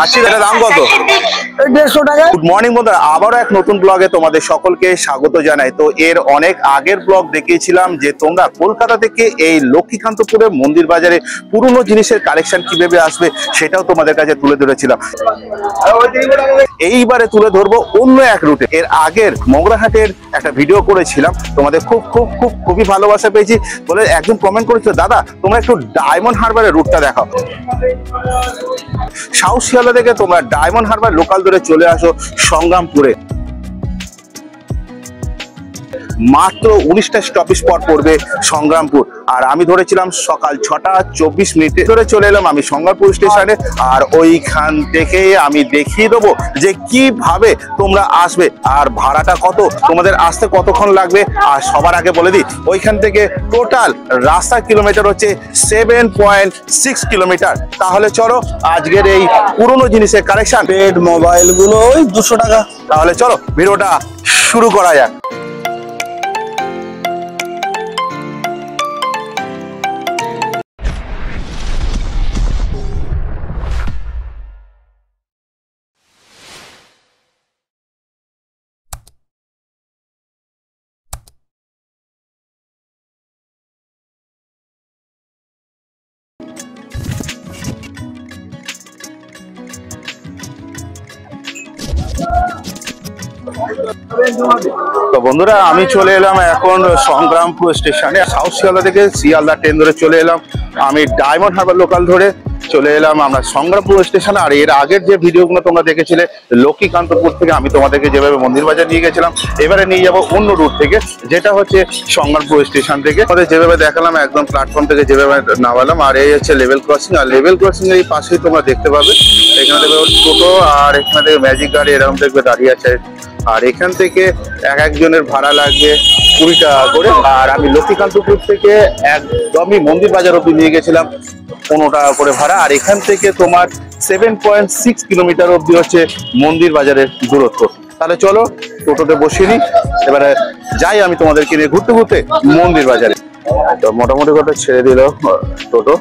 80 টাকা দাম কত? 150 টাকা। গুড মর্নিং বন্ধুরা, আবারও এক নতুন ব্লগে তোমাদের সকলকে স্বাগত জানাই। তো এর অনেক আগের ব্লগ দেখিয়েছিলাম যে তোমরা কলকাতা থেকে এই লক্ষ্মীকান্তপুরে মন্দির বাজারে পুরনো জিনিসের কালেকশন কিভাবে আসবে সেটাও তোমাদের কাছে তুলে ধরেছিলাম। এইবারে তুলে ধরবো অন্য এক রুটে। এর আগের মগরাহাটের একটা ভিডিও করেছিলাম, তোমাদের খুবই ভালোবাসা পেয়েছি বলে একজন কমেন্ট করেছিল, দাদা তোমরা একটু ডায়মন্ড হারবারের রুটটা দেখাও। সাউথ শিয়ালদা থেকে তোমরা ডায়মন্ড হারবার লোকাল ধরে চলে আসো সংগ্রামপুরে। মাত্র 19টা স্টপেজ পর পড়বে সংগ্রামপুর। আর আমি ধরেছিলাম সকাল 6টা 24 মিনিটে ধরে চলে এলাম আমি সংগ্রামপুর স্টেশনে। আর ওইখান থেকে আমি দেখিয়ে দেবো যে কিভাবে তোমরা আসবে আর ভাড়াটা কত, তোমাদের আসতে কতক্ষণ লাগবে। আর সবার আগে বলে দিই, ওইখান থেকে টোটাল রাস্তা কিলোমিটার হচ্ছে 7.6 কিলোমিটার। তাহলে চলো আজকের এই পুরনো জিনিসের কালেকশন। পেড মোবাইল গুলো ওই 200 টাকা। তাহলে চলো ভিডিওটা শুরু করা যাক। তো বন্ধুরা, আমি চলে এলাম এখন সংগ্রামপুর স্টেশনে। সাউথ শিয়ালদা থেকে শিয়ালদা ট্রেন ধরে চলে এলাম আমি ডায়মন্ড হারবার লোকাল ধরে চলে এলাম আমরা সংগ্রামপুর স্টেশনে। আর এর আগের যে ভিডিওগুলো তোমরা দেখেছিলে লক্ষ্মীকান্তপুর থেকে আমি তোমাদেরকে যেভাবে মন্দির বাজার নিয়ে গেছিলাম, এবারে নিয়ে যাবো অন্য রুট থেকে, যেটা হচ্ছে সংগ্রামপুর স্টেশন থেকে। আমাদের যেভাবে দেখালাম একদম প্ল্যাটফর্ম থেকে যেভাবে নামালাম। আর এই হচ্ছে লেভেল ক্রসিং। আর লেভেল ক্রসিং এর এই পাশেই তোমরা দেখতে পাবে, এখানে দেখবে টোটো আর এখানে দেখবে ম্যাজিক গাড়ি এরকম দেখবে দাঁড়িয়ে আছে। আর এখান থেকে একজনের ভাড়া লাগবে 20 টাকা করে। আর আমি লক্ষ্মীকান্তপুর থেকে একদমই মন্দির বাজার অব্দি নিয়ে গেছিলাম 15 টাকা করে ভাড়া। আর এখান থেকে তোমার 7.6 কিলোমিটার অব্দি হচ্ছে মন্দির বাজারের দূরত্ব। তাহলে চলো টোটোতে বসিয়ে নি, এবারে যাই আমি তোমাদেরকে নিয়ে ঘুরতে ঘুরতে মন্দির বাজারে। তো মোটামুটি কথা ছেড়ে দিল টোটো।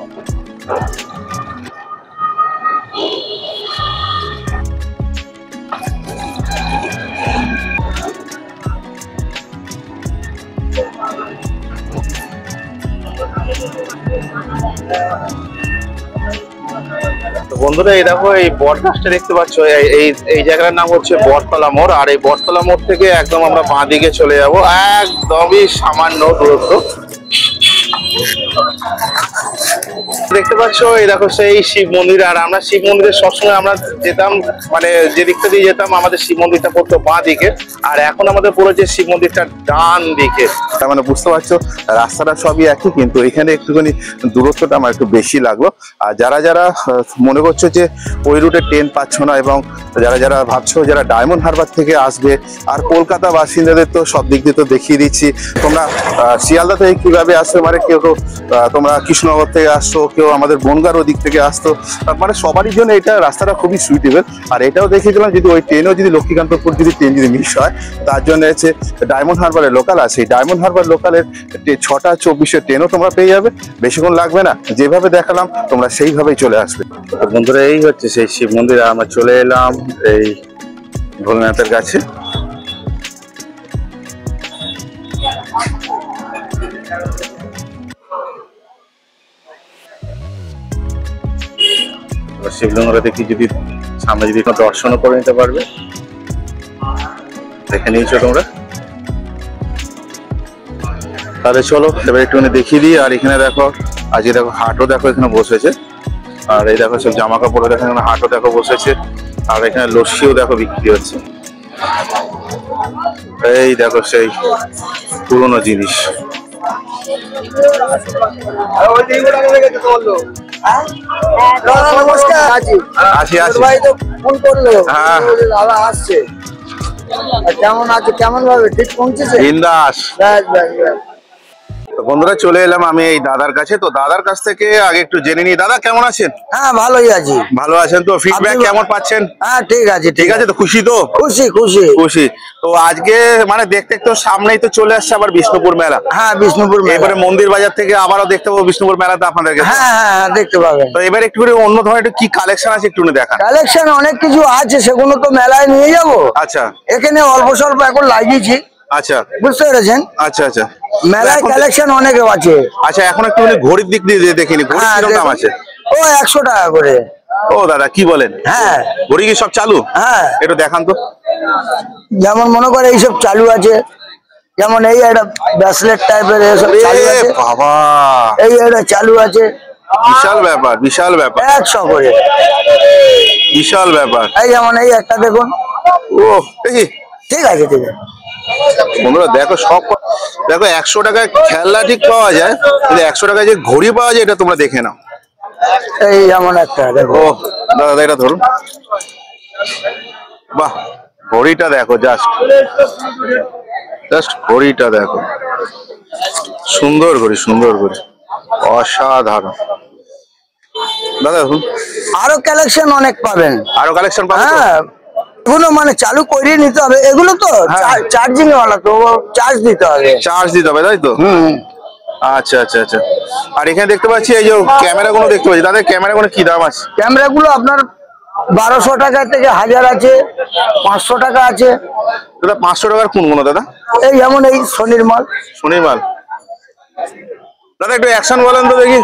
বন্ধুরা, এই দেখো এই বট গাছটা দেখতে পাচ্ছ, এই জায়গাটার নাম হচ্ছে বটতলা মোড়। আর এই বটতলা মোড় থেকে একদম আমরা বাঁ দিকে চলে যাব, একদমই সামান্য দূরত্ব। দেখতে পাচ্ছ এই দেখো সেই শিব মন্দির। আর আমরা শিব মন্দিরে সবসময় আমরা যেতাম, মানে যে দিকটা দিয়ে যেতাম আমাদের শিব মন্দিরটা পড়তো বাঁ দিকে। আর এখন আমাদের পুরো যে শিব মন্দিরটা ডান দিকে। তার মানে বুঝতে পারছো রাস্তাটা সবই একই, কিন্তু এখানে একটুখানি দূরত্বটা আমার একটু বেশি লাগলো। আর যারা যারা মনে করছো যে ওই রুটে ট্রেন পাচ্ছ না, এবং যারা যারা ভাবছো যারা ডায়মন্ড হারবার থেকে আসবে, আর কলকাতা বাসিন্দাদের তো সব দিক দিয়ে তো দেখিয়ে দিচ্ছি। তোমরা শিয়ালদা থেকে কিভাবে আসবে, মানে কেউ তোমরা কৃষ্ণনগর থেকে আসছো, কেউ আমাদের বনগাঁর ওদিক থেকে আসতো, মানে সবারই জন্য এটা রাস্তাটা খুবই সুইটেবল। আর এটাও দেখিয়েছিলাম যদি ওই ট্রেনও যদি লক্ষ্মীকান্তপুর যদি ট্রেন যদি মিস হয়, তার জন্য হচ্ছে ডায়মন্ড হারবারের লোকাল আছে। ডায়মন্ড হারবার লোকালের 6টা 24-এর ট্রেনও তোমরা পেয়ে যাবে, বেশিক্ষণ লাগবে না। যেভাবে দেখালাম তোমরা সেইভাবেই চলে আসবে। বন্ধুরা, এই হচ্ছে সেই শিব মন্দির। আমরা চলে এলাম এই ভোলেনাথের কাছে। শিবলিঙ্গটা দেখি, যদি সামনে যদি দর্শনও করে নিতে পারবে, দেখে নিয়েছো তোমরা। তাহলে চলো এবার একটুখানি দেখিয়ে দিই। আর এখানে দেখো আজকে দেখো হাটও দেখো এখানে বসেছে। আর এই দেখো সব জামা কাপড়ও দেখো এখানে হাটও দেখো বসেছে। আর এখানে লস্যিও দেখো বিক্রি হচ্ছে। এই দেখো সেই পুরনো জিনিস। নমস্কার। আসি আসি। ভাই তো ফোন করলো, হ্যাঁ দাদা আসছে। কেমন আছে, কেমন ভাবে ঠিক পৌঁছেছে? বিন্দাস। তো বন্ধুরা চলে এলাম আমি এই দাদার কাছে, তো দাদার কাছ থেকে আগে একটু জেনে নিই। দাদা কেমন আছেন? হ্যাঁ ভালোই আছি। ভালো আছেন তো? ফিডব্যাক আপনি- কেমন পাচ্ছেন? হ্যাঁ ঠিক আছে ঠিক আছে তো, খুশি তো? খুশি খুশি। খুশি। তো আজকে মানে দেখতে তো সামনেই তো চলে আসছে আবার বিষ্ণুপুর মেলা। হ্যাঁ বিষ্ণুপুর মেলা। এবারে মন্দির বাজার থেকে আবারও দেখতে পাবো বিষ্ণুপুর মেলাতে আপনাদেরকে। হ্যাঁ হ্যাঁ হ্যাঁ, দেখতে পাবেন। তো এবার একটু অন্য ধরনের একটু কি কালেকশন আছে একটু দেখান। কালেকশন অনেক কিছু আছে, সেগুলো তো মেলায় নিয়ে যাব। আচ্ছা এখানে অল্প স্বল্প এখন লাগিয়েছি, আচ্ছা বুঝতে পেরেছেন? আচ্ছা আচ্ছা। মেলায় এখন- কালেকশন অনেক আছে। আচ্ছা এখন একটু ঘড়ির দিক দিয়ে দেখিনি, ঘড়ি হ্যাঁ কিরকম দাম দেখুন। আছে? ও 100 টাকা করে। ও দাদা কি বলেন, হ্যাঁ ঘড়ি কি সব চালু? হ্যাঁ, একটু দেখান তো। যেমন মনে করে এইসব চালু আছে, যেমন এই একটা ব্রেসলেট টাইপের এসব চালু এ আছে, বাবা, এই একটা চালু আছে। বিশাল ব্যাপার, বিশাল ব্যাপার, 100 করে। বিশাল ব্যাপার। এই যেমন এই একটা দেখুন। ও দেখি ঠিক আছে ঠিক আছে। বন্ধুরা দেখো সব, দেখো 100 টাকায় খেলনা ঠিক পাওয়া যায়, কিন্তু 100 টাকায় যে ঘড়ি পাওয়া যায় এটা তোমরা দেখে নাও। এই যেমন একটা দেখো। ও দাদা এটা ধরুন, বাহ ঘড়িটা দেখো, জাস্ট জাস্ট ঘড়িটা দেখো, সুন্দর ঘড়ি, সুন্দর ঘড়ি, অসাধারণ। দাদা দেখুন আরো কালেকশন অনেক পাবেন। আরো কালেকশন পাবো তো? হ্যাঁ, এগুলো মানে চালু করিয়ে নিতে হবে, এগুলো তো হ্যাঁ। চার্জিং ওয়ালা, তো চার্জ দিতে হবে। চার্জ দিতে হবে তাই তো? হুম। আচ্ছা আচ্ছা আচ্ছা। আর এখানে দেখতে পাচ্ছি এই যে ক্যামেরা গুলো দেখতে পাচ্ছি, দাদা ক্যামেরা গুলো কি দাম আছে? ক্যামেরাগুলো আপনার 1200 টাকা থেকে 1000 আছে, 500 টাকা আছে। দাদা 500 টাকার কোনগুলো দাদা? এই যেমন এই সোনির মাল। শনি মাল। দাদা একটু অ্যাকশন বলেন তো দেখি।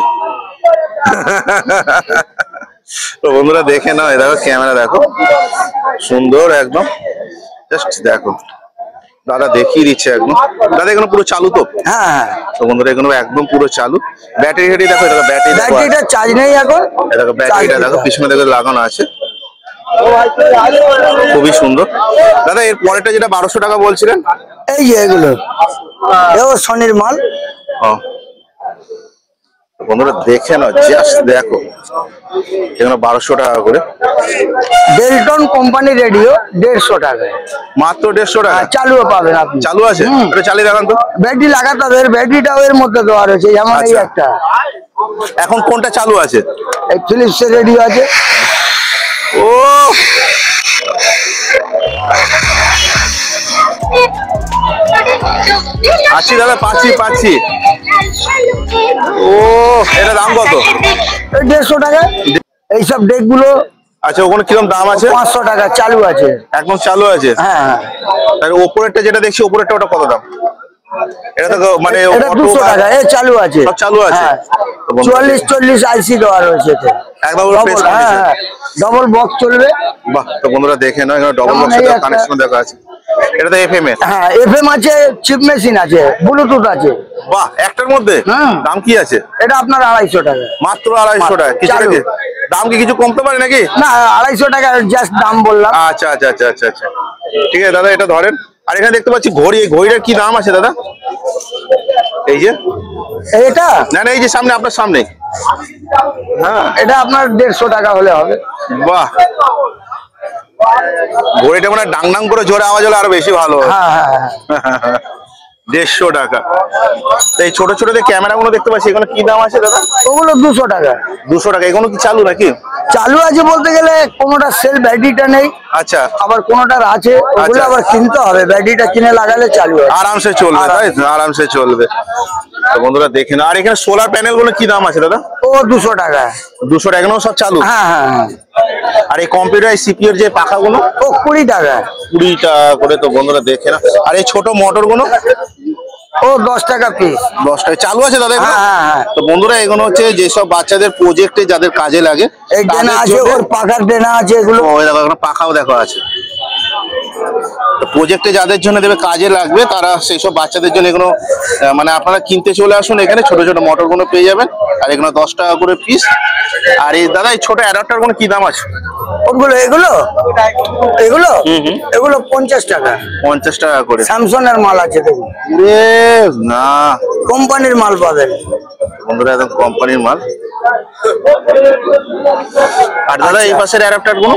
তো বন্ধুরা দেখে নাও, এই দেখো ক্যামেরা দেখো, সুন্দর একদম, জাস্ট দেখো, দাদা দেখিয়ে দিচ্ছে একদম। দাদা এগুলো পুরো চালু তো? হ্যাঁ হ্যাঁ, তো বন্ধুরা এগুলো একদম পুরো চালু। ব্যাটারি হেঁটে দেখো, দেখো ব্যাটারি দেখো, ব্যাটারিটা চার্জ নেই এখন। দেখো ব্যাটারিটা দেখো, পিছনে দেখো লাগানো আছে, খুবই সুন্দর। দাদা এর পরেরটা যেটা 1200 টাকা বলছিলেন? এই যে এগুলো, এও সোনির মাল। ও বন্ধুরা দেখে নাও, জাস্ট দেখো, এখানে 1200 টাকা করে। ডেলটন কোম্পানি রেডিও 150 টাকায়। মাত্র 150 টাকা? চালুও পাবেন আপনি। চালু আছে? হুম। এটা চালিয়ে দেখান তো। ব্যাটারি লাগাতে হবে, এর ব্যাটারিটাও এর মধ্যে দেওয়া রয়েছে, যেমন এই আচ্ছা। একটা। এখন কোনটা চালু আছে? এই ফিলিপসের রেডিও আছে। ও আছি দাদা, পাচ্ছি পাচ্ছি। ও এটা দাম কত? এই 150 টাকা। এইসব ডেক গুলো আচ্ছা ওখানে কিরকম দাম আছে? 500 টাকা চালু আছে। একদম চালু আছে? হ্যাঁ হ্যাঁ। আর ওপরেরটা যেটা দেখছি, ওপরেরটা ওটা কত দাম? এটা তো মানে এটা auto 200 বা- টাকা, এ চালু আছে। সব চালু আছে? হ্যাঁ। তো বন্ধুরা 44-40 আইসি দেওয়া রয়েছে এতে। একদম Double, প্রেস হ্যাঁ কন্ডিশন। হ্যাঁ, ডবল বক্স চলবে। বাহ, তো বন্ধুরা দেখে নাও, এখানে ডবল যেমন বক্সের এই একটা- কানেকশন দেখা আছে। এটা তো এফএম এর? হ্যাঁ, এফএম আছে, চিপ মেশিন আছে, ব্লুটুথ আছে। বাহ, একটার মধ্যে হুম। দাম কি আছে? এটা আপনার 250 টাকা। মাত্র 250 টাকা? কিছু চালু। নাকি দাম কি কিছু কমতে পারে নাকি? না, 250 টাকা জাস্ট দাম বললাম। আচ্ছা আচ্ছা আচ্ছা আচ্ছা আচ্ছা, ঠিক আছে দাদা এটা ধরেন। আর এখানে দেখতে পাচ্ছি ঘড়ি, এই ঘড়িটার কি দাম আছে দাদা? এই যে এটা না না, এই যে সামনে, আপনার সামনে। হ্যাঁ, এটা আপনার 150 টাকা হলে হবে। বাহ, ঘড়িটা মানে ডাং ডাং করে জোরে আওয়াজ হলে আরো বেশি ভালো হয়। হ্যাঁ হ্যাঁ হ্যাঁ। 150 টাকা। তো এই ছোট ছোট যে ক্যামেরা গুলো দেখতে পাচ্ছি, এগুলো কি দাম আছে দাদা? ওগুলো 200 টাকা। 200 টাকা। এগুলো কি চালু নাকি? চালু আছে বলতে গেলে, কোনোটা সেল ব্যাটারিটা নেই, আচ্ছা, আবার কোনোটার আছে, ওগুলো আচ্ছা। আবার কিনতে হবে, ব্যাটারিটা কিনে লাগালে চালু হবে। আরামসে চলবে তাই তো? আরামসে চলবে। তো বন্ধুরা দেখে না। আর এখানে সোলার প্যানেল গুলো কি দাম আছে দাদা? ও 200 টাকা। 200 টাকা, এগুলো সব চালু? হ্যাঁ হ্যাঁ হ্যাঁ। আর এই কম্পিউটার সিপিইউ এর যে পাখাগুলো? ও 20 টাকা। 20 টাকা করে। তো বন্ধুরা দেখে না। আর এই ছোট মোটর গুলো? ও 10 টাকা পিস। 10 টাকা। চালু আছে দাদা এগুলো? হ্যাঁ হ্যাঁ হ্যাঁ। তো বন্ধুরা এগুলো হচ্ছে যেসব বাচ্চাদের প্রজেক্টে যাদের কাজে লাগে এই ডেনা তাদের আছে, জন্য- ওর পাখার ডেনা আছে এগুলো। ও, এই দেখো এখানে পাখাও দেখো আছে। প্রজেক্টে যাদের জন্য দেবে, কাজে লাগবে, তারা সেই সব বাচ্চাদের জন্য এগুলো মানে আপনারা কিনতে চলে আসুন এখানে। ছোট ছোট মোটর গুলো পেয়ে যাবেন, আর এগুলো 10 টাকা করে পিস। আর এই দাদা এই ছোট অ্যাডাপ্টার গুলো কি দাম আছে? ওগুলো এগুলো এগুলো হুম, হুম। এগুলো 50 টাকা। 50 টাকা করে। স্যামসং এর মাল আছে দেখুন, এ না, কোম্পানির মাল পাবেন। বন্ধুরা একদম কোম্পানির মাল। আর দাদা এই পাশের অ্যাডাপ্টার গুলো?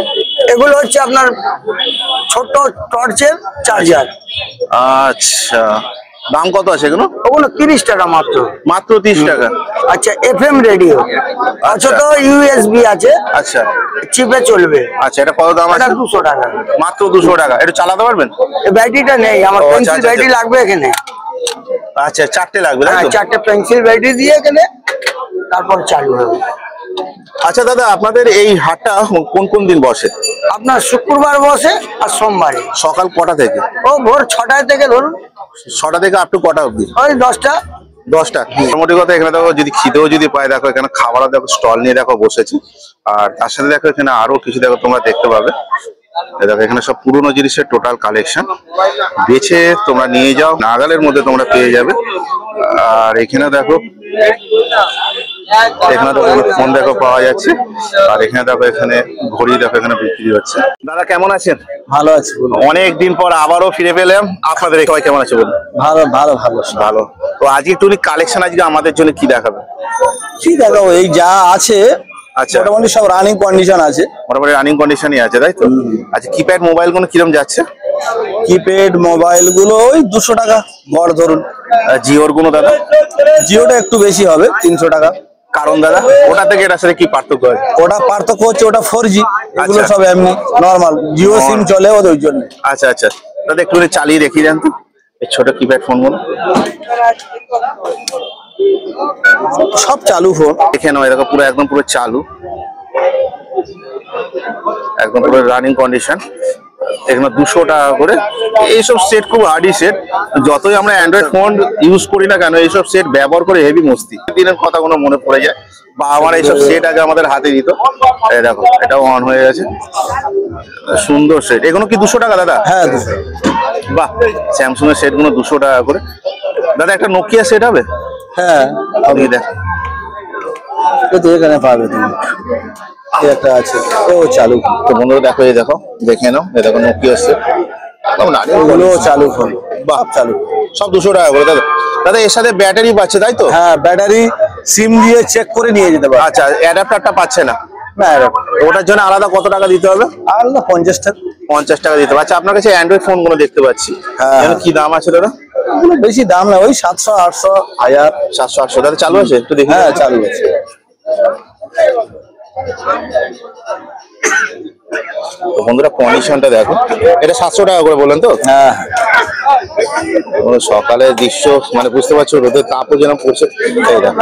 এগুলো হচ্ছে আপনার ছোট টর্চের চার্জার। আচ্ছা, দাম কত আছে এগুলো? ওগুলো 30 টাকা মাত্র। মাত্র 30 টাকা। আচ্ছা, FM রেডিও আচ্ছা, তো USB আছে। আচ্ছা, চিপে চলবে। আচ্ছা, এটা কত দাম আছে? 200 টাকা। মাত্র 200 টাকা। এটা চালাতে পারবেন? এই ব্যাটারিটা নেই আমার, ও, আচ্ছা, পেন্সিল আচ্ছা, ব্যাটারি আচ্ছা। লাগবে এখানে। আচ্ছা, 4টে লাগবে তাই হ্যাঁ, তো? 4টে পেন্সিল ব্যাটারি দিয়ে গেলে তারপর চালু হবে। আচ্ছা দাদা, আপনাদের এই হাটটা কোন কোন দিন বসে? আপনার শুক্রবার বসে আর সোমবারে। সকাল কটা থেকে? ও ভোর 6টায় থেকে ধরুন 6টা থেকে আপ টু কটা অবধি? ওই 10টা। 10টা। মোটামুটি কথা, এখানে দেখো যদি খিদেও যদি পায়, দেখো এখানে খাবারও দেখো স্টল নিয়ে দেখো বসেছে। আর তার সাথে দেখো এখানে আরো কিছু দেখো তোমরা দেখতে পাবে। এই দেখো এখানে সব পুরোনো জিনিসের টোটাল কালেকশন, বেছে তোমরা নিয়ে যাও, নাগালের মধ্যে তোমরা পেয়ে যাবে। আর এখানে দেখো, এখানে দেখো ফোন দেখো পাওয়া যাচ্ছে। আর এখানে দেখো এখানে ঘড়ি দেখো এখানে বিক্রি হচ্ছে। দাদা কেমন আছেন? ভালো আছে। অনেক দিন পর আবারও ফিরে পেলাম। আপনাদের সবাই কেমন আছে বলুন? ভালো ভালো ভালো ভালো। তো আজকে একটু কালেকশন আজকে আমাদের জন্য কি দেখাবে? কি দেখাবো, এই যা আছে আচ্ছা, মোটামুটি সব রানিং কন্ডিশন আছে। মোটামুটি রানিং কন্ডিশনই আছে তাই তো? আচ্ছা, কিপ্যাড মোবাইল গুলো কিরম যাচ্ছে? কিপ্যাড মোবাইল গুলো ওই 200 টাকা গড় ধরুন। জিওর গুলো দাদা? জিওটা একটু বেশি হবে, 300 টাকা। কারণ দাদা ওটা থেকে এটার সাথে কি পার্থক্য আছে? ওটা পার্থক্য হচ্ছে ওটা 4G, এগুলো আচ্ছা। সব এমনি নরমাল জিও সিম চলে ওদের জন্য। আচ্ছা আচ্ছা দাদা, একটু চালিয়ে দেখিয়ে দেন তো এই ছোট কিপ্যাড ফোন গুলো। সব চালু ফোন। দেখে নাও, এরকম পুরো একদম পুরো চালু, একদম পুরো রানিং কন্ডিশন। এখানে 200 টাকা করে। এইসব সেট খুব হার্ডি সেট। যতই আমরা অ্যান্ড্রয়েড ফোন ইউজ করি না কেন, এইসব সেট ব্যবহার করে হেভি মস্তি। দিনের কথাগুলো মনে পড়ে যায়, বা আমার এইসব সেট আগে আমাদের হাতে দিত। এই দেখো এটাও অন হয়ে গেছে, সুন্দর সেট। এগুলো কি 200 টাকা দাদা? হ্যাঁ, বাহ, স্যামসুং এর সেট গুলো 200 টাকা করে। দাদা একটা নোকিয়া সেট হবে? হ্যাঁ আপনি দেখ, তো এখানে পাবে তুমি। এই একটা আছে, ও চালু। তো বন্ধুরা দেখো, এই দেখো দেখে নাও, এই দেখো নোকিয়া সেট, এগুলো চালু ফোন। বাহ, চালু সব 200 টাকা করে। দাদা দাদা এর সাথে ব্যাটারি পাচ্ছে তাই তো? হ্যাঁ, ব্যাটারি সিম দিয়ে চেক করে নিয়ে যেতে পারবে। আচ্ছা, অ্যাডাপ্টারটা পাচ্ছে না? না, ওটার জন্য আলাদা কত টাকা দিতে হবে? আলাদা 50 টাকা। 50 টাকা দিতে হবে। আচ্ছা, আপনার কাছে অ্যান্ড্রয়েড ফোন গুলো দেখতে পাচ্ছি, হ্যাঁ। কি দাম আছে দাদা? এগুলো বেশি দাম না, ওই 700, 800, 1000। 700, 800 দাদা চালু আছে? একটু দেখি। হ্যাঁ, চালু আছে। তো বন্ধুরা কন্ডিশনটা দেখো, এটা 700 টাকা করে বলেন তো? হ্যাঁ, সকালের দৃশ্য মানে বুঝতে পারছো, রোদের তাপও যেন পড়ছে। এই দেখো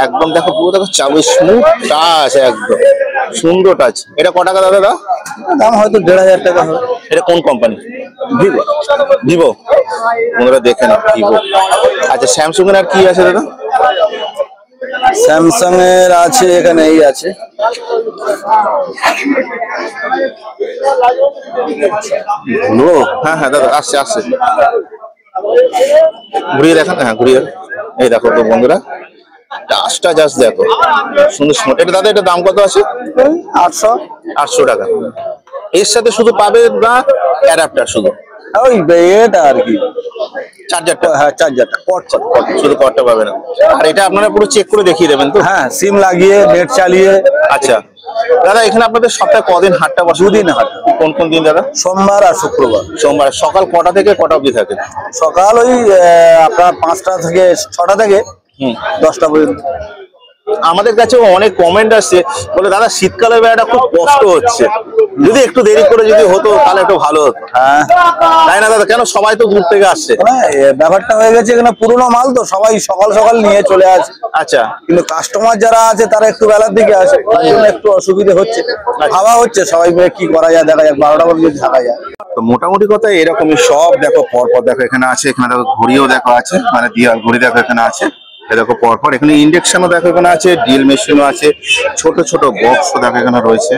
একদম দেখো পুরো দেখো চালু, স্মুথ টাচ, একদম সুন্দর টাচ। এটা ক টাকা দাদা? দাম হয়তো 1500 টাকা হবে। এটা কোন কোম্পানি? ভিভো। ভিভো বন্ধুরা দেখে না, ভিভো। আচ্ছা, স্যামসুং এর আর কি আছে দাদা? স্যামসাং এর আছে এখানে, এই আছে। হ্যাঁ হ্যাঁ দাদা, আসছে আসছে, ঘুরিয়ে দেখান। হ্যাঁ ঘুরিয়ে, এই দেখো তো বন্ধুরা টাচটা জাস্ট দেখো, সুন্দর স্মুথ। এটা দাদা, এটা দাম কত আছে? 800। 800 টাকা। এর সাথে শুধু পাবে না অ্যাডাপ্টার? শুধু ওই এটা আর কি, চার্জারটা? হ্যাঁ, চার্জারটা পট। শুধু কর্ডটা পাবে না। আর এটা আপনারা পুরো চেক করে দেখিয়ে দেবেন তো? হ্যাঁ, সিম লাগিয়ে নেট চালিয়ে। আচ্ছা দাদা, এখানে আপনাদের সপ্তাহে কদিন হাটটা বসে? 2 দিন হাট। কোন কোন দিন দাদা? সোমবার আর শুক্রবার। সোমবার সকাল কটা থেকে কটা অবধি থাকে? সকাল ওই আপনার 5টা থেকে 6টা থেকে 10টা পর্যন্ত। আমাদের কাছে অনেক কমেন্ট আসছে, বলে দাদা শীতকালের বেলাটা খুব কষ্ট হচ্ছে, যদি একটু দেরি করে যদি হতো তাহলে একটু ভালো হতো। হ্যাঁ, তাই না দাদা? কেন সবাই তো দূর থেকে আসছে। ব্যাপারটা হয়ে গেছে এখানে পুরোনো মাল তো, সবাই সকাল সকাল নিয়ে চলে আসে। আচ্ছা, কিন্তু কাস্টমার যারা আছে তারা একটু বেলার দিকে আসে, তার জন্য একটু অসুবিধা হচ্ছে। খাওয়া হচ্ছে, সবাই মিলে কি করা যায় দেখা যাক, 12টা পর্যন্ত থাকা যায়। তো মোটামুটি কথা এরকমই সব দেখো পরপর দেখো এখানে আছে। এখানে দেখো ঘড়িও দেখো আছে, মানে দিয়াল ঘড়ি দেখো এখানে আছে। দেখো পরপর এখানে ইন্ডাকশনও দেখো এখানে আছে, ড্রিল মেশিনও আছে, ছোট ছোট বক্সও দেখো এখানে রয়েছে,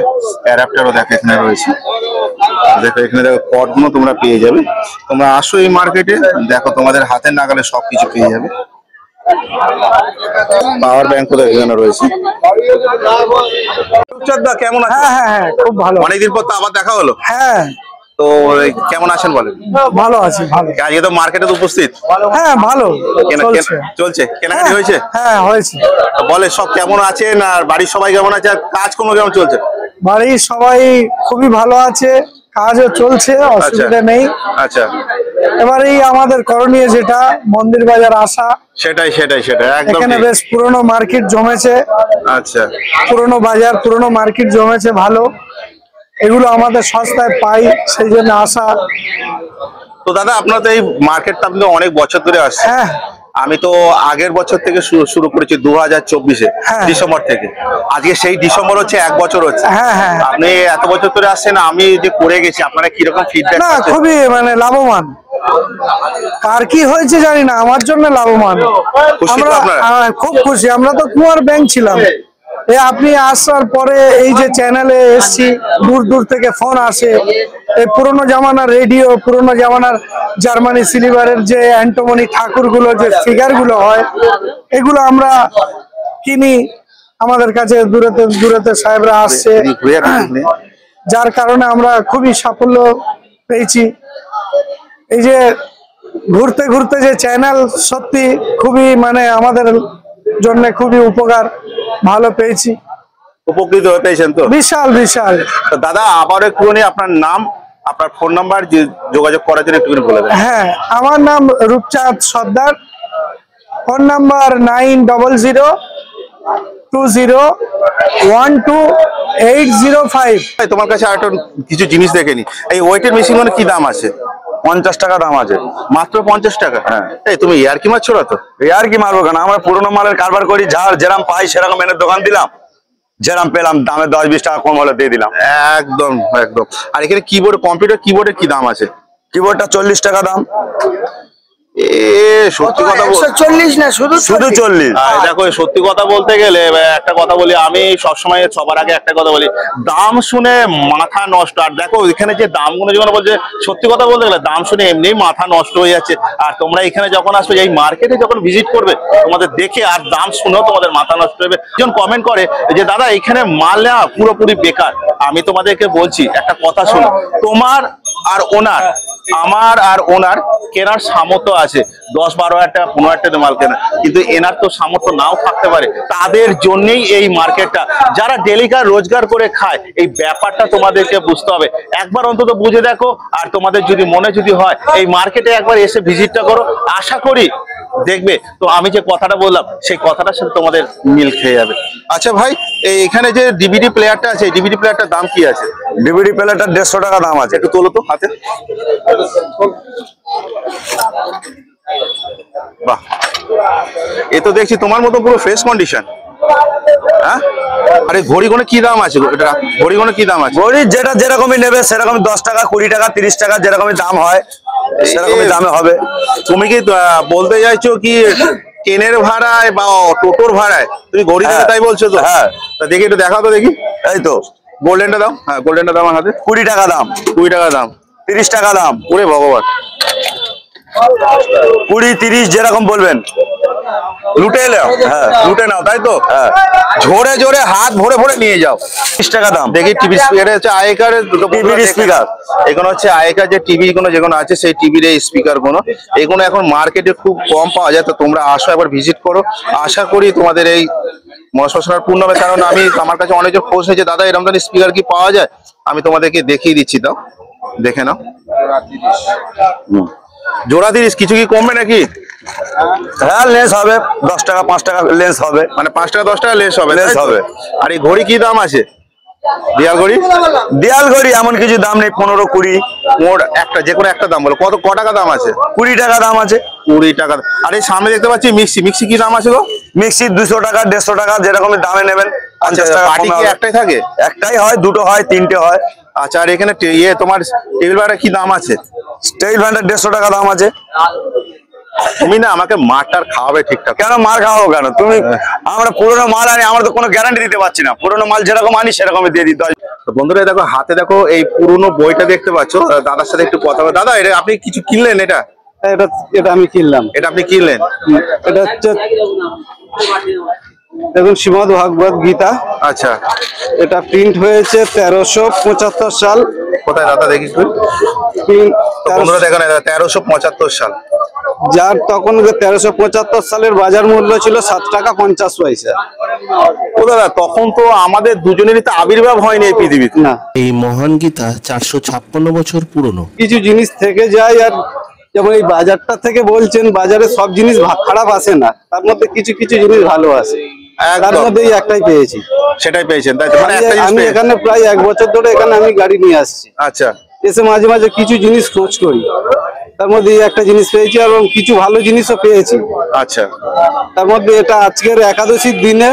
অ্যাডাপ্টারও দেখো এখানে রয়েছে। দেখো এখানে দেখো পটগুলো তোমরা পেয়ে যাবে। তোমরা আসো এই মার্কেটে, দেখো তোমাদের হাতের নাগালে সবকিছু পেয়ে যাবে। পাওয়ার ব্যাংকও দেখো এখানে রয়েছে। কেমন আছে? হ্যাঁ হ্যাঁ হ্যাঁ, খুব ভালো। অনেকদিন পর তো আবার দেখা হলো। হ্যাঁ, তো কেমন আছেন বলেন? ভালো আছি, ভালো। আজকে তো মার্কেটে উপস্থিত। হ্যাঁ, ভালো চলছে, কেনাকাটি হয়েছে? হ্যাঁ, হয়েছে। বলে সব কেমন আছেন, আর বাড়ির সবাই কেমন আছে, আর কাজকর্ম কেমন চলছে? বাড়ির সবাই খুবই ভালো আছে, কাজও চলছে, অসুবিধা নেই। আচ্ছা, এবার এই আমাদের করণীয় যেটা মন্দির বাজার আসা, সেটাই একদম এখানে ঠিক। বেশ পুরনো মার্কেট জমেছে, আচ্ছা, পুরনো বাজার পুরনো মার্কেট জমেছে ভালো, এগুলো আমাদের সস্তায় পাই, সেই জন্য আসা। তো দাদা আপনার তো এই মার্কেটটা আপনি তো অনেক বছর ধরে আসছেন। হ্যাঁ আমি তো আগের বছর থেকে শুরু করেছি 2024-এ হ্যাঁ। ডিসেম্বর থেকে। আজকে সেই ডিসেম্বর হচ্ছে 1 বছর হচ্ছে। হ্যাঁ হ্যাঁ। আপনি এত বছর ধরে আসছেন, আমি যে করে গেছি, আপনারা কিরকম ফিডব্যাক না পাচ্ছেন? খুবই মানে লাভবান, কার কি হয়েছে জানি না, আমার জন্য লাভবান। খুশি তো আমরা আপনারা? খুব খুশি, আমরা তো কুয়ার ব্যাংক ছিলাম। আপনি আসার পরে এই যে চ্যানেলে এসছি, দূর দূর থেকে ফোন আসে, এই পুরোনো জামানার রেডিও, পুরোনো জামানার জার্মানি সিলভারের যে অ্যান্টোমনি ঠাকুর গুলো, যে ফিগার গুলো হয়, এগুলো আমরা কিনি। আমাদের কাছে দূরেতে দূরেতে সাহেবরা আসছে, যার কারণে আমরা খুবই সাফল্য পেয়েছি। এই যে ঘুরতে ঘুরতে যে চ্যানেল, সত্যি খুবই মানে আমাদের জন্য খুবই উপকার, ভালো পেয়েছি, উপকৃত হয়ে পেয়েছেন তো? বিশাল বিশাল। তো দাদা আবার একটুখানি আপনার নাম, আপনার ফোন নাম্বার যোগাযোগ করার জন্য একটুখানি বলে দেন। হ্যাঁ, আমার নাম রূপচাঁদ সর্দার, ফোন নাম্বার 9020122805। তোমার কাছে আরেকটা কিছু জিনিস দেখে নি, এই ওয়েটের মেশিন মানে কি দাম আছে? 50 টাকা দাম আছে। মাত্র 50 টাকা? হ্যাঁ। এই তুমি ইয়ার কি মারছো না তো? আর কি মারবো কেন, আমরা পুরোনো মালের কারবার করি, যার যেরাম পাই সেরকম এনে দোকান দিলাম, যেরাম পেলাম দামে 10-20 টাকা কম হলে দিয়ে দিলাম। একদম একদম। আর এখানে কিবোর্ড, কম্পিউটার কিবোর্ডের কি দাম আছে? কিবোর্ডটা 40 টাকা দাম। সত্যি কথা 140 না, শুধু শুধু 40। দেখো সত্যি কথা বলতে গেলে একটা কথা বলি, আমি সবসময় সবার আগে একটা কথা বলি, দাম শুনে মাথা নষ্ট। আর দেখো এখানে যে দামগুলো যখন বলছে, সত্যি কথা বলতে গেলে দাম শুনে এমনি মাথা নষ্ট হয়ে যাচ্ছে। আর তোমরা এখানে যখন আসবে, এই মার্কেটে যখন ভিজিট করবে, তোমাদের দেখে আর দাম শুনেও তোমাদের মাথা নষ্ট হবে। যখন কমেন্ট করে যে দাদা এখানে মাল নেওয়া পুরোপুরি বেকার, আমি তোমাদেরকে বলছি একটা কথা শোনো, তোমার আর ওনার, আমার আর ওনার কেনার সামর্থ্য আছে, 10-12 হাজার টাকা 15 হাজার টাকা মাল কেনা, কিন্তু এনার তো সামর্থ্য নাও থাকতে পারে। তাদের জন্যই এই মার্কেটটা, যারা ডেলিকার রোজগার করে খায়, এই ব্যাপারটা তোমাদেরকে বুঝতে হবে। একবার অন্তত বুঝে দেখো, আর তোমাদের যদি মনে যদি হয়, এই মার্কেটে একবার এসে ভিজিটটা করো, আশা করি দেখবে তো আমি যে কথাটা বললাম সেই কথাটার সাথে তোমাদের মিল খেয়ে যাবে। আচ্ছা ভাই, এখানে যে ডিভিডি প্লেয়ারটা আছে, ডিভিডি প্লেয়ারটার দাম কি আছে? ডিভিডি প্লেয়ারটা 150 টাকা দাম আছে। একটু তোলো তো হাতে। বাহ, এ তো দেখছি তোমার মতো পুরো ফ্রেশ কন্ডিশন। হ্যাঁ, আরে ঘড়ি কোনে কি দাম আছে? ঘড়ি কোনে কি দাম আছে? ঘড়ি যেটা যেরকমই নেবে সেরকম 10 টাকা 20 টাকা 30 টাকা যেরকমই দাম হয় সেরকমই দামে হবে। তুমি কি বলতে চাইছো কি ট্রেনের ভাড়ায় বা টোটোর ভাড়ায় তুমি ঘড়ি দেবে, তাই বলছো তো? হ্যাঁ। তা দেখি একটু দেখাও তো দেখি। এই তো গোল্ডেনটা দাও। হ্যাঁ, গোল্ডেনটা দাও আমার হাতে। 20 টাকা দাম, 20 টাকা দাম, 30 টাকা দাম, ওরে ভগবান। 20-30 যেরকম বলবেন। লুটে এলাও? হ্যাঁ। লুটে নাও, তাই তো? হ্যাঁ। ঝোরে ঝোরে হাত ভরে ভরে নিয়ে যাও। 30 টাকা দাম। দেখি টিভি স্পিকার হচ্ছে আয়েকার দুটো টিভির স্পিকার। এগুলো হচ্ছে আয়েকার যে টিভি গুলো যেগুলো আছে, সেই টিভির এই স্পিকার গুলো, এগুলো এখন মার্কেটে খুব কম পাওয়া যায়। তো তোমরা আসো, একবার ভিজিট করো, আশা করি তোমাদের এই মনস্বাসনার পূর্ণ হবে। কারণ আমি, আমার কাছে অনেকজন খোঁজ নিয়েছে, দাদা এরকম ধরনের স্পিকার কি পাওয়া যায়? আমি তোমাদেরকে দেখিয়ে দিচ্ছি, দাও দেখে নাও। জোড়া 30, কিছু কি কমবে নাকি? হ্যাঁ, লেন্স হবে 10 টাকা 5 টাকা লেন্স হবে। মানে 5 টাকা 10 টাকা লেস হবে? লেস হবে। আর এই ঘড়ি কি দাম আছে? দেয়াল ঘড়ি? দেয়াল ঘড়ি এমন কিছু দাম নেই, 15-20। মোট একটা, যে কোনো একটা দাম বলো, কত টাকা দাম আছে? 20 টাকা দাম আছে। 20 টাকা। আর এই সামনে দেখতে পাচ্ছি মিক্সি, মিক্সি কি দাম আছে গো? মিক্সি 200 টাকা 150 টাকা যেরকমই দামে নেবেন। 50 টাকা পার্টি কি একটাই থাকে? একটাই হয়, দুটো হয়, তিনটে হয়। আচ্ছা, আর এখানে তোমার টেবিল বারে কি দাম আছে? স্টেইল ব্যান্ডের 150 টাকা দাম আছে। তুমি না আমাকে মারটার খাওয়াবে ঠিকঠাক? কেন মার খাওয়াবো কেন? তুমি, আমরা পুরোনো মাল আনি, আমরা তো কোনো গ্যারান্টি দিতে পারছি না। পুরোনো মাল যেরকম আনি সেরকমই দিয়ে দিতে হয়। তো বন্ধুরা দেখো, হাতে দেখো এই পুরনো বইটা দেখতে পাচ্ছ। দাদার সাথে একটু কথা বলো। দাদা, এটা আপনি কিছু কিনলেন? এটা এটা আমি কিনলাম। এটা আপনি কিনলেন? এটা হচ্ছে দেখুন শ্রীমদ ভাগবত গীতা। আচ্ছা, এটা প্রিন্ট হয়েছে 1375 সাল। কোথায় দাদা দেখি একটু? তো বন্ধুরা দেখেন, 1375 সাল। যার তখন 1375 সালের বাজার মূল্য ছিল 7 টাকা 50 পয়সা। ও দাদা, তখন তো আমাদের দুজনেরই তো আবির্ভাব হয়নি এই পৃথিবীতে। না, এই মহান গীতা 456 বছর পুরনো। কিছু জিনিস থেকে যায় আর যেমন এই বাজারটা থেকে বলছেন বাজারে সব জিনিস খারাপ আসে না, তার মধ্যে কিছু কিছু জিনিস ভালো আসে, তার একদম। মধ্যে এই একটাই পেয়েছি। সেটাই পেয়েছেন তাই তো? মানে একটা জিনিস আমি এখানে প্রায় 1 বছর ধরে এখানে আমি গাড়ি নিয়ে আসছি, আচ্ছা এসে মাঝে মাঝে কিছু জিনিস খোঁজ করি, তার মধ্যে এই একটা জিনিস পেয়েছি এবং কিছু ভালো জিনিসও পেয়েছি। আচ্ছা, তার মধ্যে এটা আজকের একাদশীর দিনে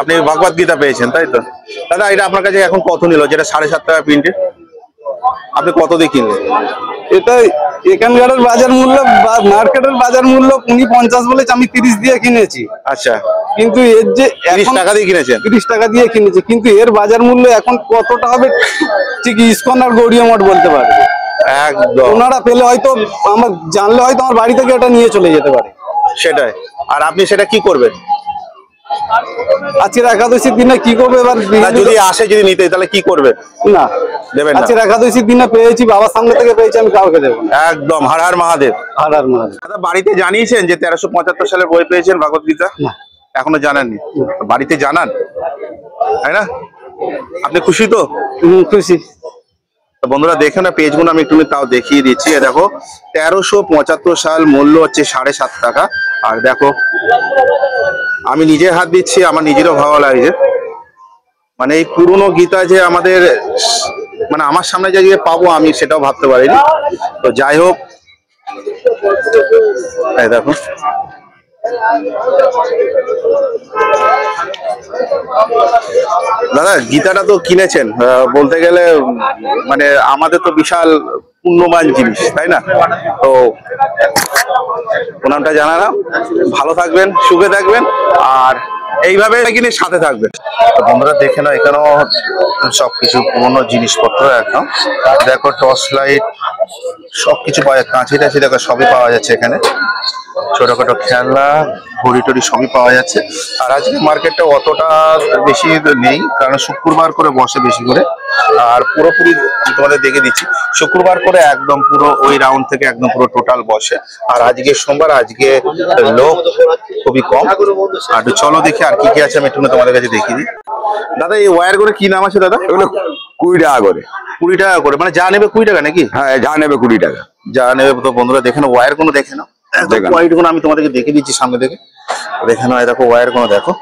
আপনি ভগবত গীতা পেয়েছেন তাই তো? দাদা এটা আপনার কাছে এখন কত নিল, যেটা 7.5 টাকা প্রিন্টেড, আপনি কত দিয়ে কিনলেন? এটা এখানকার বাজার মূল্য মার্কেটের বাজার মূল্য উনি 50 বলেছে, আমি 30 দিয়ে কিনেছি। আচ্ছা, কিন্তু এর যে 30 এখন টাকা দিয়ে কিনেছেন? 30 টাকা দিয়ে কিনেছি, কিন্তু এর বাজার মূল্য এখন কতটা হবে ঠিক ইসকন আর গৌরীয় মঠ বলতে পারবে। একদম, ওনারা পেলে হয়তো, আমার জানলে হয়তো আমার বাড়ি থেকে এটা নিয়ে চলে যেতে পারে। সেটাই। আর আপনি সেটা কি করবেন? আজকের একাদশীর দিনে কি করবে এবার? না, যদি আসে, যদি নিতে, তাহলে কি করবেন? না, দেবেন না? আজকের একাদশীর দিনে পেয়েছি, বাবার সামনে থেকে পেয়েছি, আমি কাউকে দেবো না। একদম, হর হর মহাদেব। আর আর মানে দাদা বাড়িতে জানিয়েছেন যে 1375 সালের বই পেয়েছেন ভগবত গীতা? না। এখনো জানাননি? বাড়িতে জানান, তাই না? আপনি খুশি তো? খুশি। তো বন্ধুরা দেখে না, পেজগুলো আমি একটু তাও দেখিয়ে দিচ্ছি। এ দেখো, 1375 সাল, মূল্য হচ্ছে 7.5 টাকা। আর দেখো, আমি নিজে হাত দিচ্ছি, আমার নিজেরও ভালো লাগছে। মানে এই পুরনো গীতা যে আমাদের, মানে আমার সামনে যে পাবো আমি সেটাও ভাবতে পারিনি। তো যাই হোক, এই দেখো, দাদা গীতাটা তো কিনেছেন, বলতে গেলে মানে আমাদের তো বিশাল পুণ্যবান জিনিস, তাই না? তো প্রণামটা জানানো, ভালো থাকবেন, সুখে থাকবেন, আর এইভাবে কিনে সাথে থাকবেন। তো বন্ধুরা দেখে নাও, এখানেও সবকিছু পুরোনো জিনিসপত্র একদম। দেখো টর্চ লাইট, সবকিছু পাওয়া যায়, কাঁচি টাচি দেখো সবই পাওয়া যাচ্ছে এখানে। ছোটখাটো খেলনা, ঘড়ি টড়ি সবই পাওয়া যাচ্ছে। আর আজকে মার্কেটটা অতটা বেশি নেই, কারণ শুক্রবার করে বসে বেশি করে। আর পুরোপুরি আমি তোমাদের দেখে দিচ্ছি, শুক্রবার করে একদম পুরো ওই রাউন্ড থেকে একদম পুরো টোটাল বসে। আর আজকে সোমবার, আজকে লোক খুবই কম। আর চলো দেখি আর কি কি আছে, আমি একটু তোমাদের কাছে দেখিয়ে দিই। দাদা এই ওয়্যার করে কি নাম আছে দাদা? এগুলো 20 টাকা করে। 20 টাকা করে, মানে যা নেবে 20 টাকা নাকি? হ্যাঁ, যা নেবে 20 টাকা। যা নেবে। তো বন্ধুরা দেখে নাও, ওয়্যার কোনো দেখে নাও, দেখে নাও। ওয়্যার কোনো আমি তোমাদেরকে দেখে দিচ্ছি সামনে থেকে। দেখে নাও, এই দেখো ওয়্যার কোনো, দেখো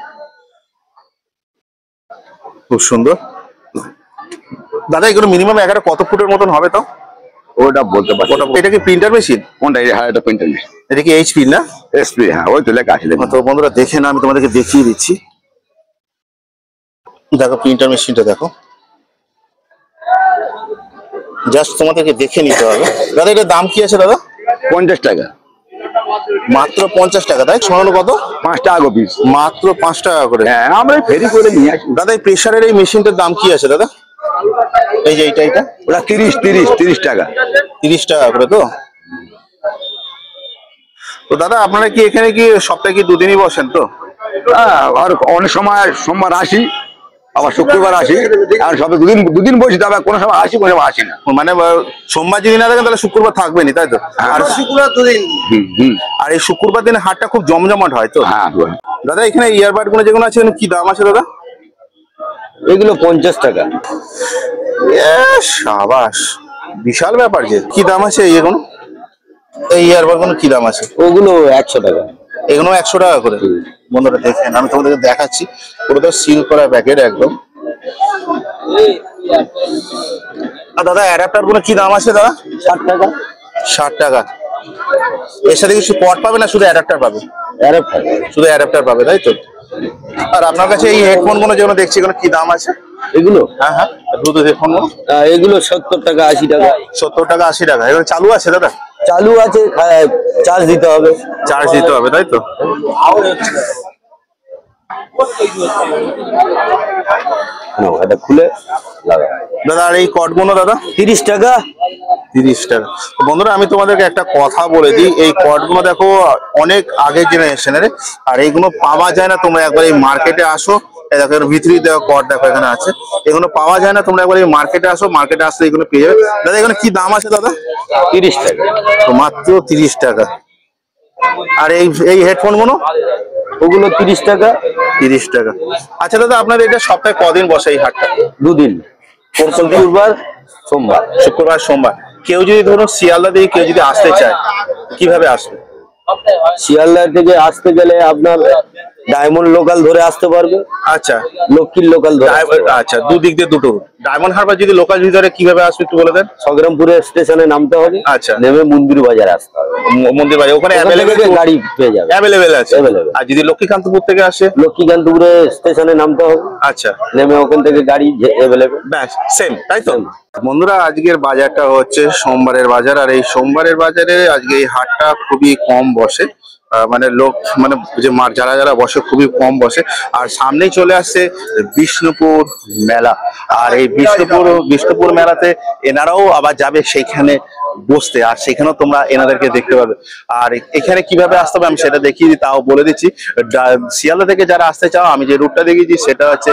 খুব সুন্দর। দাদা এগুলো মিনিমাম এগারো কত ফুটের মতন হবে তাও? ওটা বলতে পারছি না। এটা কি প্রিন্টার মেশিন? কোনটা? হ্যাঁ, এটা প্রিন্টার মেশিন, এটা কি এইচপি না? এসপি। হ্যাঁ, ওই তো লেখা আছে, দেখুন। তো বন্ধুরা দেখে না, আমি তোমাদেরকে দেখিয়ে দিচ্ছি। দেখো প্রিন্টার মেশিনটা দেখো, জাস্ট তোমাদেরকে দেখে নিতে হবে। দাদা এটার দাম কি আছে দাদা? 50 টাকা। মাত্র 50 টাকা, তাই? শোনানো কত? 5 টাকা পিস। মাত্র 5 টাকা করে। হ্যাঁ, আমরা ফেরি করে নিয়ে আসি। দাদা এই প্রেসারের এই মেশিনটার দাম কি আছে দাদা? এই যে এইটা ওটা 30 টাকা। 30 টাকা করে। তো তো দাদা আপনারা কি এখানে কি সপ্তাহে কি দুদিনই বসেন তো? হ্যাঁ, আর অনেক সময় সোমবার আসি, আবার শুক্রবার আসি। আর সবে দুদিন বসি, তবে কোনো সময় আসি, কোনো সময় আসি না। মানে সোমবার যদি না থাকেন তাহলে শুক্রবার থাকবেনি, তাই তো? আর শুক্রবার দুদিন। আর এই শুক্রবার দিনে হাটটা খুব জমজমাট হয় তো? হ্যাঁ। দাদা এখানে ইয়ারবাড গুলো যেগুলো আছে কি দাম আছে দাদা? এগুলো 50 টাকা। সাবাস, বিশাল ব্যাপার। যে কি দাম আছে এগুলো? এই ইয়ারবাড গুলো কি দাম আছে? ওগুলো 100 টাকা। এগুলো 100 টাকা করে। বন্ধুরা দেখেন, আমি তোমাদেরকে দেখাচ্ছি, পুরোটা সিল করা প্যাকেট একদম। আর দাদা অ্যাডাপ্টার গুলো কি দাম আছে দাদা? 60 টাকা। 60 টাকা। এর সাথে কিছু পট পাবে না, শুধু অ্যাডাপ্টার পাবে? শুধু অ্যাডাপ্টার পাবে, তাই তো? আর আপনার কাছে এই হেডফোন গুলো যেগুলো দেখছি, এগুলো কি দাম আছে? এগুলো হ্যাঁ হ্যাঁ, ব্লুটুথ হেডফোন গুলো এগুলো 70 টাকা 80 টাকা। 70 টাকা 80 টাকা। এগুলো চালু আছে দাদা? চালু আছে, চার্জ দিতে হবে। চার্জ দিতে হবে, তাই তো? এটা খুলে লাগা। দাদা আর এই কট গুলো দাদা? 30 টাকা। 30 টাকা। তো বন্ধুরা আমি তোমাদেরকে একটা কথা বলে দিই, এই কট গুলো দেখো অনেক আগের জেনারেশনের, আর এইগুলো পাওয়া যায় না। তোমরা একবার এই মার্কেটে আসো, দেখো এর ভিতরে দেখো কট দেখো এখানে আছে, এগুলো পাওয়া যায় না। তোমরা একবার এই মার্কেটে আসো, মার্কেটে আসলে এগুলো পেয়ে যাবে। দাদা এখানে কি দাম আছে দাদা? 30 টাকা। তো মাত্র 30 টাকা। আর এই হেডফোন গুলো? ওগুলো 30 টাকা। 30 টাকা। আচ্ছা দাদা আপনাদের এটা সপ্তাহে কদিন বসে এই হাটটা? 2 দিন, শুক্রবার সোমবার। শুক্রবার সোমবার। কেউ যদি ধরো শিয়ালদা দিয়ে কেউ যদি আসতে চায় কিভাবে আসবে? শিয়ালদা থেকে আসতে গেলে আপনার ডায়মন্ড লোকাল ধরে আসতে পারবে, আচ্ছা লক্ষ্মীর লোকাল ধরে আসতে পারবে। আচ্ছা, দুদিক দিয়ে দুটো। ডায়মন্ড হারবার যদি লোকাল ভিতরে কিভাবে আসবে একটু বলে দেন। সংগ্রামপুরের স্টেশনে নামতে হবে, আচ্ছা। নেমে মন্দির বাজারে আসতে হবে, মন্দির বাজার ওখানে ওখান থেকে গাড়ি পেয়ে যাবে, অ্যাভেলেবেল আছে। Available। আর যদি লক্ষ্মীকান্তপুর থেকে আসে? লক্ষ্মীকান্তপুরে স্টেশনে নামতে হবে, আচ্ছা, নেমে ওখান থেকে গাড়ি অ্যাভেলেবেল। ব্যাস সেম, তাই তো? Same। বন্ধুরা, আজকের বাজারটা হচ্ছে সোমবারের বাজার, আর এই সোমবারের বাজারে আজকে এই হাটটা খুবই কম বসে। মানে লোক মানে যে যারা যারা বসে খুবই কম বসে। আর সামনেই চলে আসছে বিষ্ণুপুর মেলা, আর এই বিষ্ণুপুর মেলাতে এনারাও আবার যাবে সেইখানে বসতে, আর সেখানেও তোমরা এনাদেরকে দেখতে পাবে। আর এখানে কিভাবে আসতে হবে আমি সেটা দেখিয়ে দিই, তাও বলে দিচ্ছি। শিয়ালদা থেকে যারা আসতে চাও, আমি যে রুটটা দেখিয়েছি সেটা হচ্ছে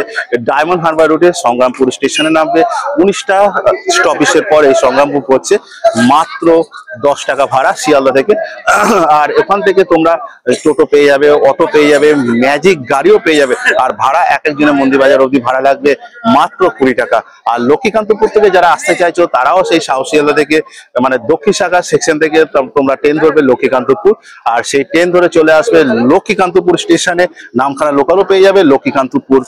ডায়মন্ড হারবার রুটে সংগ্রামপুর স্টেশনে নামবে। 19টা স্টপেজের পরে সংগ্রামপুর পড়ছে, মাত্র 10 টাকা ভাড়া শিয়ালদা থেকে। আর এখান থেকে তোমরা টোটো পেয়ে যাবে, অটো পেয়ে যাবে, ম্যাজিক গাড়িও পেয়ে যাবে। আর ভাড়া এক একজনের মন্দির বাজার অবধি ভাড়া লাগবে মাত্র 20 টাকা। আর লক্ষ্মীকান্তপুর থেকে যারা আসতে চাইছো তারাও সেই সাউথ শিয়ালদা থেকে মানে দক্ষিণ শাখা সেকশন থেকে তোমরা ট্রেন ধরবে লক্ষ্মীকান্তপুর, আর সেই ট্রেন ধরে চলে আসবে লক্ষ্মীকান্তপুর স্টেশনে। নামখানা লোকালও পেয়ে যাবে, লক্ষ্মীকান্তপুর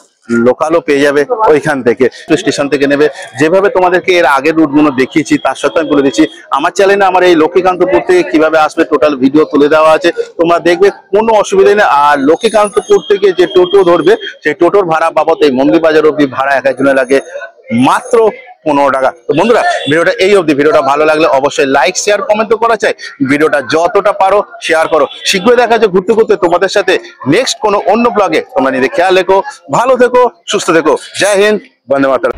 লোকালও পেয়ে যাবে ওইখান থেকে। স্টেশন থেকে নেবে। যেভাবে তোমাদেরকে এর আগের রুটগুলো দেখিয়েছি তার সাথে আমি বলে দিচ্ছি, আমার চ্যানেলে আমার এই লক্ষ্মীকান্তপুর থেকে কিভাবে আসবে টোটাল ভিডিও তুলে দেওয়া আছে, তোমরা দেখবে, কোনো অসুবিধা নেই। আর লক্ষ্মীকান্তপুর থেকে যে টোটো ধরবে সেই টোটোর ভাড়া বাবদ এই মন্দির বাজার অব্দি ভাড়া এক একজনের লাগে মাত্র 15 টাকা। তো বন্ধুরা, ভিডিওটা এই অবধি। ভিডিওটা ভালো লাগলে অবশ্যই লাইক শেয়ার কমেন্ট তো করা চাই। ভিডিওটা যতটা পারো শেয়ার করো। শীঘ্রই দেখা যায় ঘুরতে ঘুরতে তোমাদের সাথে নেক্সট কোনো অন্য ব্লগে। তোমরা নিজে খেয়াল রেখো, ভালো থেকো, সুস্থ থেকো। জয় হিন্দ, বন্দে মাতরম।